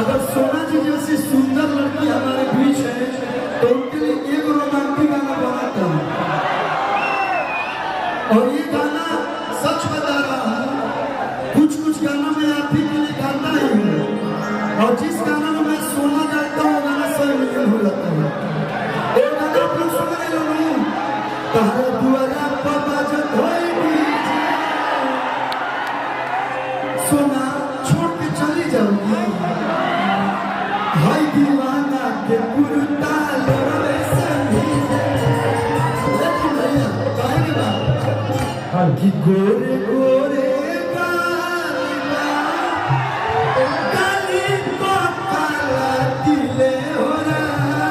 अगर सोना जी जैसी सुंदर लड़की हमारे बीच है तो उनके लिए एक रोमांटिक गाना बनाता हूँ। और ये गाना सच बता रहा हूँ, कुछ गाना मैं आप ही के लिए गाता ही हूँ, और जिस गाना में मैं सोना गाता हूँ वो गाना 100 मिलियन हो जाता है। एक गाना आप लोग सुन रहे हो, तारा दुआरा पर बाजत होएगी, सोना छोड़ के चली जाऊंगी, हाय दीवाना के पुरता लोरे संगी। लेकिन भैया गाएंगे बात कि गोरे गोरे गाली को काला दिले हो रहा,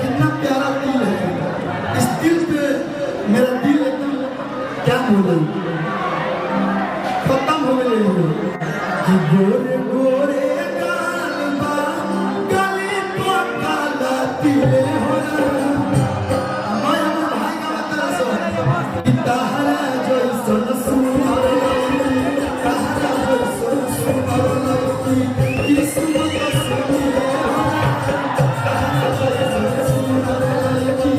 कितना प्यारा दिल है। इस दिल पे मेरा दिल एकदम क्या बोले खत्म हो गए कि गोरे गोरे गाली को काला दिले हो रहा। मैं अपने भाई का बता सो कि तारा जो सुन सुनार लगी, तारा जो सुन सुनार लगी, किस्मत सुनी है, तारा जो सुन सुनार लगी,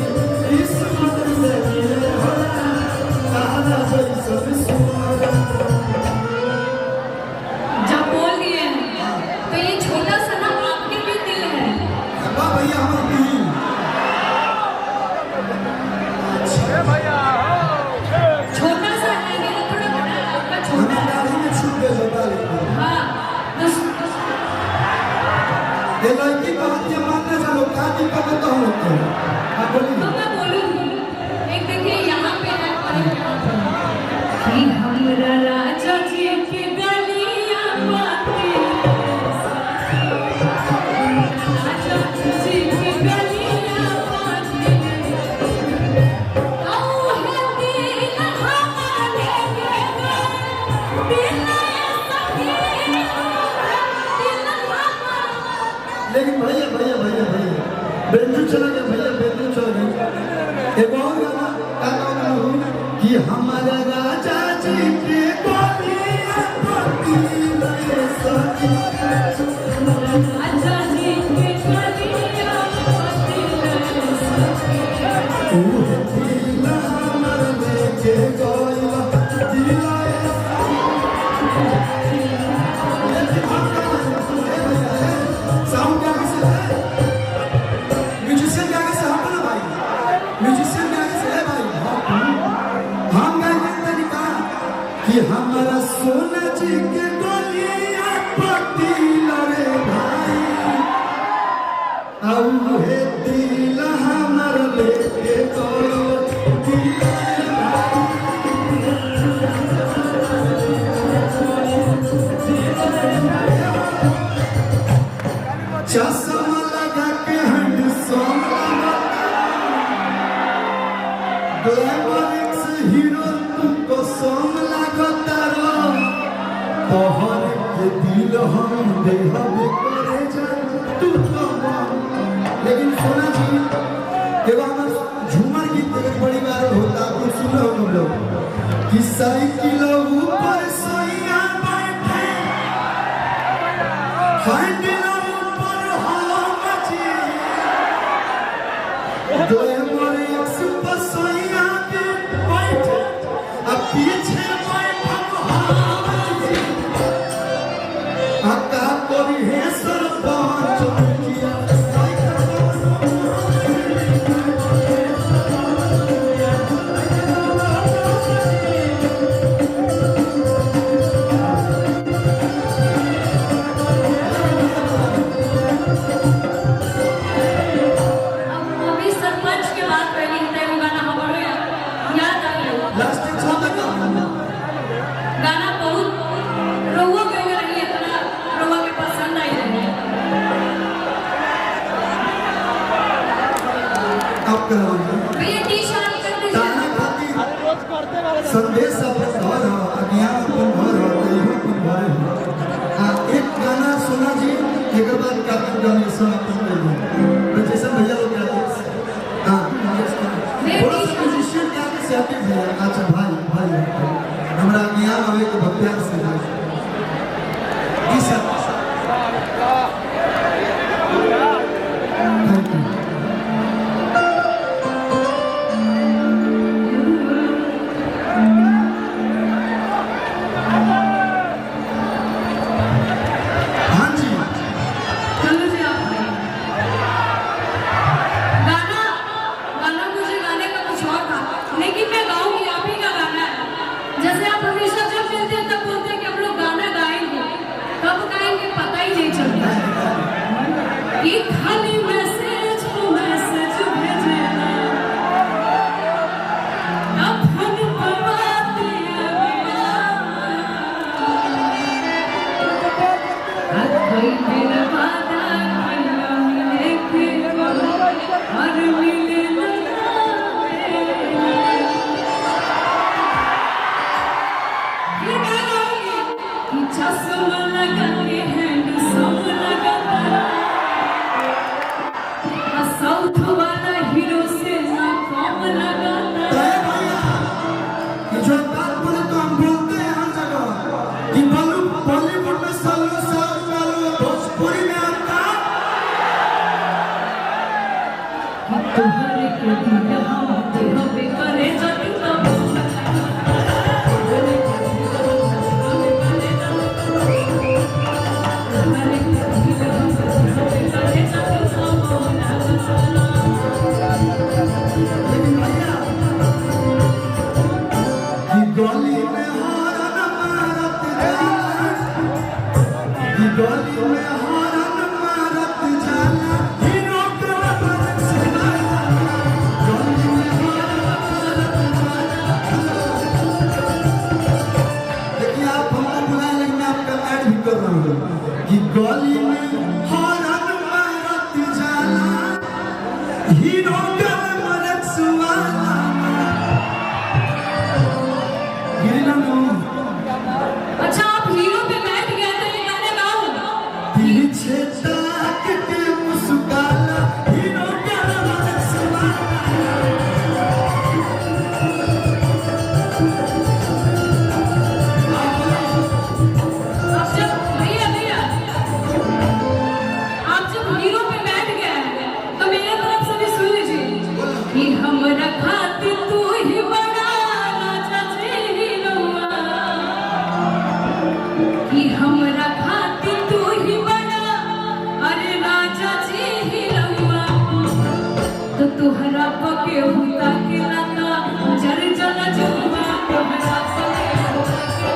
किस्मत से मिले हो, तारा जो सुन सुनार। जब बोल दिए तो ये छोटा सा ना आपके भी दिल है। वाह भैया हमारा दिल। छोटा सा है नहीं थोड़ा बड़ा है आपका छोटा। हमें गाड़ी में छूट दे छोटा लेकिन हाँ ये लड़की बहुत ये मानने चलो क्या दिक्कत है तो हम लोग को आप बोलिए। तो मैं बोलूँ एक देखिए यहाँ पे है और एक यहाँ पे कि हमरा राजा जी की गलियाँ बातें राजा जी की गलियाँ बातें आओ है दिल हमारे के दिल सखी दिल हमारा। लेकिन भैया भैया भैया भैया बेंजू चला गया भैया, बेंजू चला गया। एक और गाना कि हमारा राजा जी के गोलियां पड़ती लगे सखी, राजा जी की गलियाँ बातें तू है दिल हमर लेके गोइला दिलाए। साउंड क्या किसे है? म्यूजिशियन क्या किसे हम ना भाई, म्यूजिशियन क्या किसे है भाई? हम गाएंगे तरीका कि हमारा सोना जी के गोलियां पड़ती लड़े भाई, अब है दिल हमर लेके गोइला चश्मा लगा के हैंडसम ग्लैमरिक्स हीरो तुमको सॉन्ग लगता रो, तोहर के दिल हम देहबे करे जान तू तो। लेकिन सोना जी एगो हमर झूमर गीत एक बड़ी बार होता कुछ सुन लो तुम लोग कि साइकिल ऊपर सोइया बैठे हैंडल ऊपर हम जी, ग्लैमरिक्स पर सोइया पे बैठे अब पीछे बैठम हम जी, आका कोरी है सरपंच करो भैया टी शर्ट कर दीजिए। ताना खातिर संदेश अपन घर हो अज्ञान अपन घर हो दैव अपन घर हो। एक गाना सुना जी एक बार कार्तिक गणेशन अपन ले जैसे भैया लोग गाते हां थोड़ा सा म्यूजिशियन गाते से आते भैया। अच्छा भाई भाई हमरा ज्ञान होवे के भक्तिया से इस खाली मैसेज को मैसेज भेजना अपन बात कोई मेरा वादा मिले के और मिले चश्मा लगा के हैंडसम लगा साउथ वाला हीरो से ना कम लगाता ये जो बात बोले तो हम बोलते हैं हर जगह कि बॉलीवुड में सालों भोजपुरी में आता तुम्हारे के दिल हमें करे जब गली में हॉर्न मारत जाला हीरो के बरस गली में देखिए आप हमको बुलाए लेकिन मैं आपका ऐड भी कर रहा हूँ कि गली में हॉर्न मारत जाला हीरो के बरस वाला अच्छा आप हीरो पे बैठ गए तो ये गाने गाओ पीछे ताक के मुस्काना हीरो का रसवाना अब जब भैया आप जब हीरो पे बैठ गए तो मेरे तरफ से भी सुन लीजिए कि हमरा खातिर तू ही बड़ा राजा जी हीरोआ कि हमरा खातिर तू ही बड़ा अरे राजा जी हीरोआ तो तुहरा पके हुता के लता जर जला जुआ तुहरा पके हुता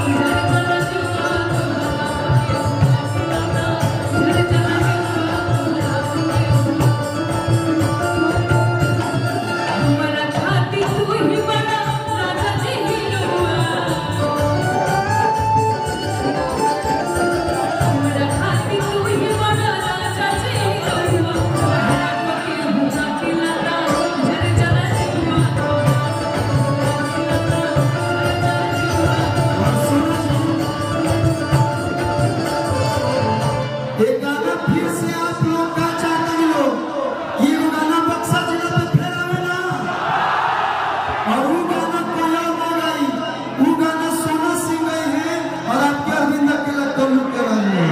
के लता जर जला जुआ जर जला जुआ हमरा खातिर तू ही बड़ा राजा जी हीरोआ हमरा खातिर तू ही बड़ा राजा जी हीरोआ हमरा पके हुता के लता जर जला जुआ एक गाना फिर से आप लोग का चाहते हैं लोग ये गाना बक्सा जिला पे फेरा में ना और वो गाना कोई और नहीं गाई वो गाना सोना सिंह गए हैं और आपके अरविंद अकेला कल्लू के गाने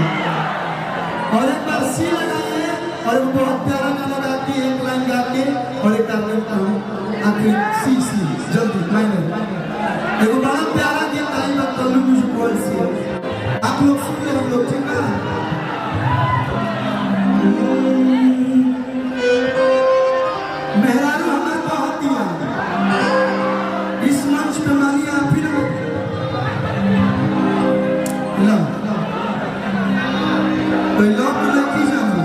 और एक बार सी लगाइए और वो बहुत प्यारा गाना गाती है एक लाइन गा के और एक आखिर आखिर सी जल्दी माइनर एक बड़ा प्यारा गीत आई बात कल्लू म्यूजिक वर्ल्ड से आप लोग सुन ले हम लोग ठीक है मेहरारू हमारे बहुत दिया इस मंच पे मानिए आप फिर लो तो लो तो लेके जाओ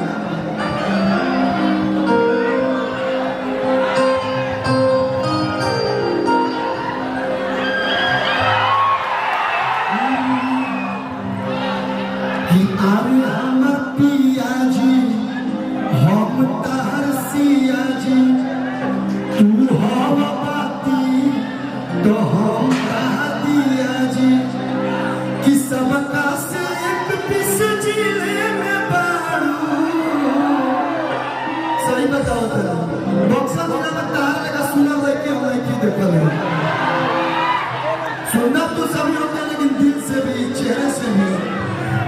कि आवे हमर पिया जी हम तार सिया जी तो सभी होते हैं लेकिन दिल से भी चेहरे से भी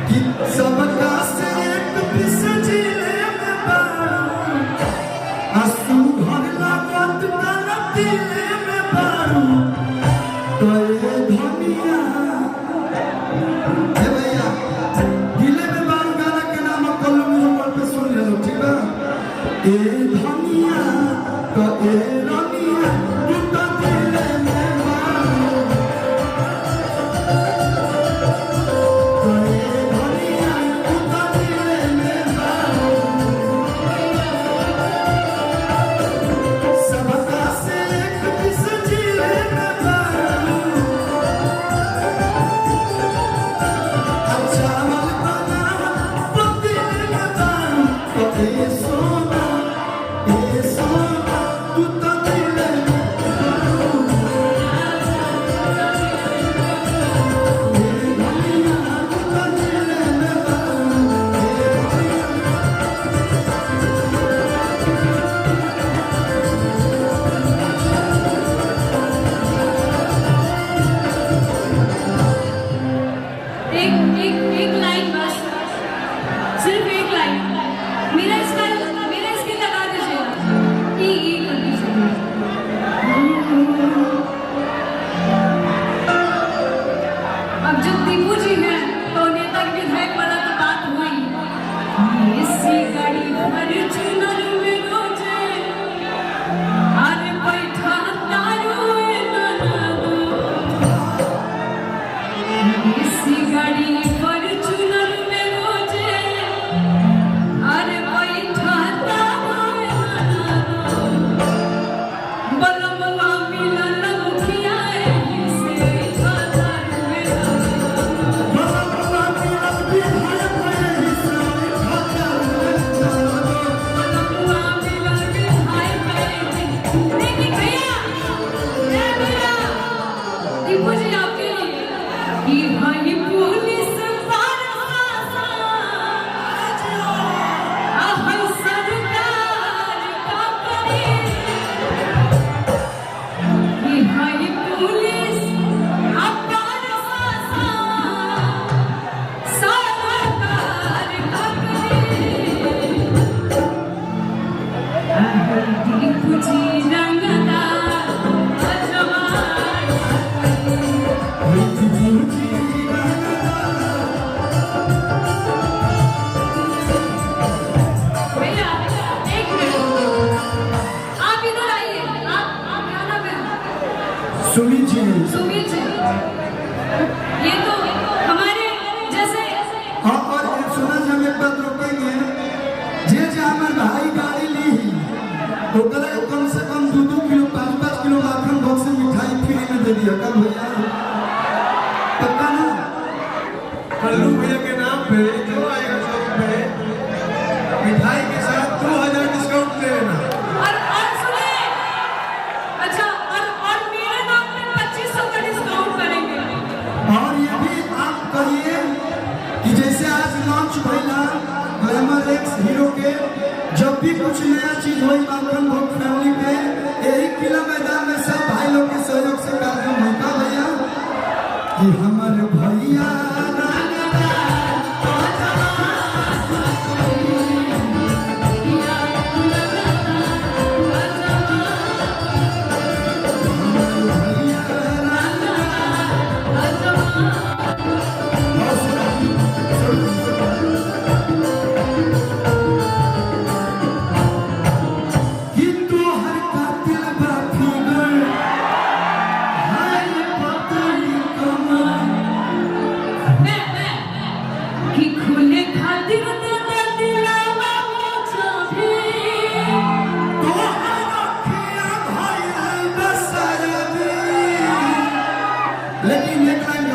कि सबका से एक पिस जिले में बारू आंसू भर लागत तारा दिले में बारू तो ये धनिया ए भैया दिले में बारू गाना के नाम कल म्यूजिक पे सुन ले लो ठीक है ए धनिया तो ए रनिया तू तो दिले में बारू तो ए धनिया तू तो दिले में बारू सबका से एक पिस जिले में बारू अच्छा मन बना दिले में बारू तो ए सोना तू तो दिले में बारू ए धनिया तू तो दिले में बारू एक लाइन बस, सिर्फ एक लाइन। मेरा इसके लगा दीजिएगा। ई कर दीजिएगा। अब जब दीपू जी हैं तो नेता के विधायक वाला तो बात हुई। इसी गाड़ी भर चुनर में रोजे आरे बैठा तारू इसी गाड़ी पर चुनर में रोजे अरे बैठा बलमवा मिलल मुखिया से छातर में बाबा मेरा विधायक है सारे खातर बलमवा मिलल विधायक लेकिन भैया दीपू जी आपके लिए कि भाई पुलिस भैया एक मिनट आप इधर आइए। आप क्या नाम है? सुमित जी सुमित जी। ये तो हमारे जैसे हाँ और ये सुना जी हम एक बात रोकेंगे जे हमारे भाई गाड़ी ली तो कल कम से कम 2-2 किलो 5-5 किलो माखन बॉक्स में मिठाई फ्री में दे दिया कब भैया पक्का ना कल्लू भैया के नाम पे जो आएगा शॉप पे मिठाई के साथ 2000 डिस्काउंट ले लेना। और सुने अच्छा और मेरे नाम पे 2500 का डिस्काउंट करेंगे। और ये भी आप कहिए कि जैसे आज लॉन्च भइला ग्लैमर एक्स हीरो के जब भी कुछ नया चीज होई माखन भोग फैमिली पे यही किला मैदान में सब भाई लोग के सहयोग से कार्यक्रम होता भैया कि हमारे भैया किंतु हर कातिल बाफिगर हाय पतली कमर कि खुले खातिर दे दिलावा मुझे भी तो रखिया भाई बसरदी लेकिन एक लाइन